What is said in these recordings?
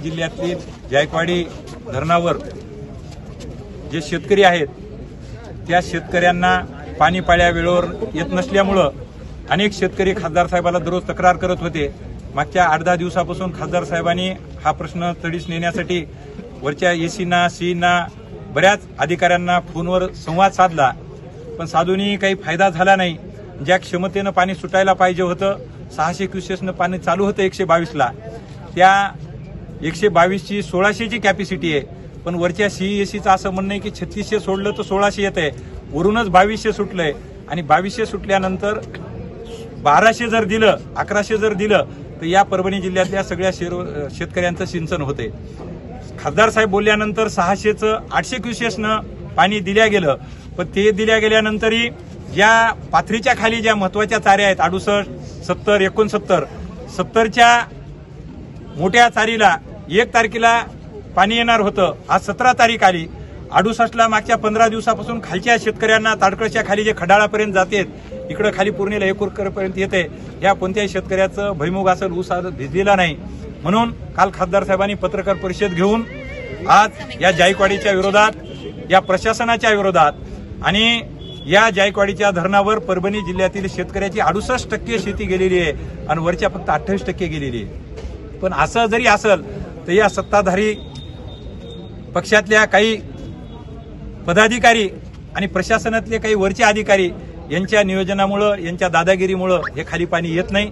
जिल्ह्यातील जायकवाडी धरणावर जे शेतकरी आहेत त्या शेतकऱ्यांना पाणी पाळ्या वेळेवर येत नसल्यामुळं अनेक शेतकरी खासदार साहेबाला दररोज तक्रार करत होते। मागच्या 8-10 दिवसापासून खासदार साहेबांनी हा प्रश्न तडीस नेण्यासाठी वरच्या एसीना सीना बऱ्याच अधिकाऱ्यांना फोनवर संवाद साधला, पण साधूनही काही फायदा झाला नाही। ज्या क्षमतेनं पाणी सुटायला पाहिजे होतं 600 क्युसेसनं पाणी चालू होतं 122ला, त्या 122ची 1600ची कॅपॅसिटी आहे, पण वरच्या सीईएसीचं असं म्हणणं आहे की 3600 सोडलं तर 1600 येत आहे, वरूनच 2200 सुटलंय आणि 2200 सुटल्यानंतर 1200 जर दिलं 1100 जर दिलं तर या परभणी जिल्ह्यातल्या सगळ्या शेतकऱ्यांचं सिंचन होते। खासदार साहेब बोलल्यानंतर 600चं 800 क्युसेसनं पाणी दिल्या गेलं, पण ते दिल्या गेल्यानंतरही ज्या पाथरीच्या खाली ज्या महत्वाच्या चाऱ्या आहेत 68, 70, 69, 70च्या मोठ्या चारीला 1 तारखेला पाणी येणार होतं, आज 17 तारीख आली। 68ला मागच्या 15 दिवसापासून खालच्या शेतकऱ्यांना ताडकळच्या खाली जे खडाळापर्यंत जातेत, इकडे खाली पूर्णेला 1 एकरपर्यंत येते, या कोणत्याही शेतकऱ्याचं भैमुग असेल ऊस भिजलेला नाही। म्हणून काल खासदार साहेबांनी पत्रकार परिषद घेऊन आज या जायकवाडीच्या विरोधात, या प्रशासनाच्या विरोधात आणि या जायकवाडीच्या धरणावर परभणी जिल्ह्यातील शेतकऱ्याची 68% शेती गेलेली आहे आणि वरच्या फक्त 28% गेलेली आहे। पण असं जरी असेल तर या सत्ताधारी पक्षातल्या काही पदाधिकारी आणि प्रशासनातले काही वरचे अधिकारी यांच्या नियोजनामुळं, यांच्या दादागिरीमुळं हे खाली पाणी येत नाही।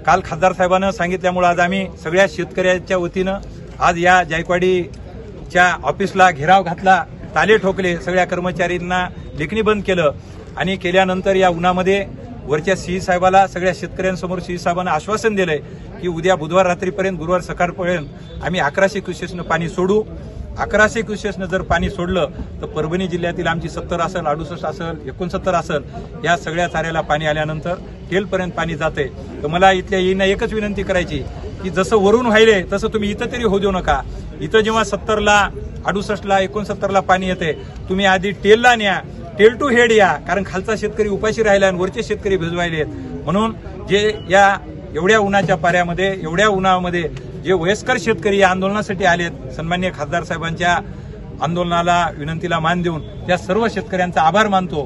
काल खासदार साहेबांना सांगितल्यामुळं आज आम्ही सगळ्या शेतकऱ्यांच्या वतीनं आज या जायकवाडीच्या ऑफिसला घेराव घातला, ताले ठोकले, सगळ्या कर्मचाऱ्यांना लेखणी बंद केलं आणि केल्यानंतर या उन्हामध्ये वरच्या सीई साहेबाला सगळ्या शेतकऱ्यांसमोर सीई साहेबांना आश्वासन दिलंय की उद्या बुधवार रात्रीपर्यंत गुरुवार सकाळपर्यंत आम्ही 1100 क्युसेसनं पाणी सोडू। 1100 क्युसेसनं जर पाणी सोडलं तर परभणी जिल्ह्यातील आमची 70 असेल, 68 असेल, 69 असेल, या सगळ्या चाऱ्याला पाणी आल्यानंतर टेलपर्यंत पाणी जाते। तर मला इथल्या येईना एकच विनंती करायची की जसं वरून व्हायले तसं तुम्ही इथं तरी होऊ देऊ नका। इथं जेव्हा 70ला, 68ला, 69ला पाणी येते, तुम्ही आधी टेलला न्या, टेल टू हेड या, कारण खालचा शेतकरी उपाशी राहिला आणि वरचे शेतकरी भिजवायले आहेत। म्हणून जे या एवढ्या उन्हाच्या पाऱ्यामध्ये, एवढ्या उन्हामध्ये जे वयस्कर शेतकरी या आंदोलनासाठी आलेत, सन्माननीय खासदार साहेबांच्या आंदोलनाला, विनंतीला मान देऊन त्या सर्व शेतकऱ्यांचा आभार मानतो।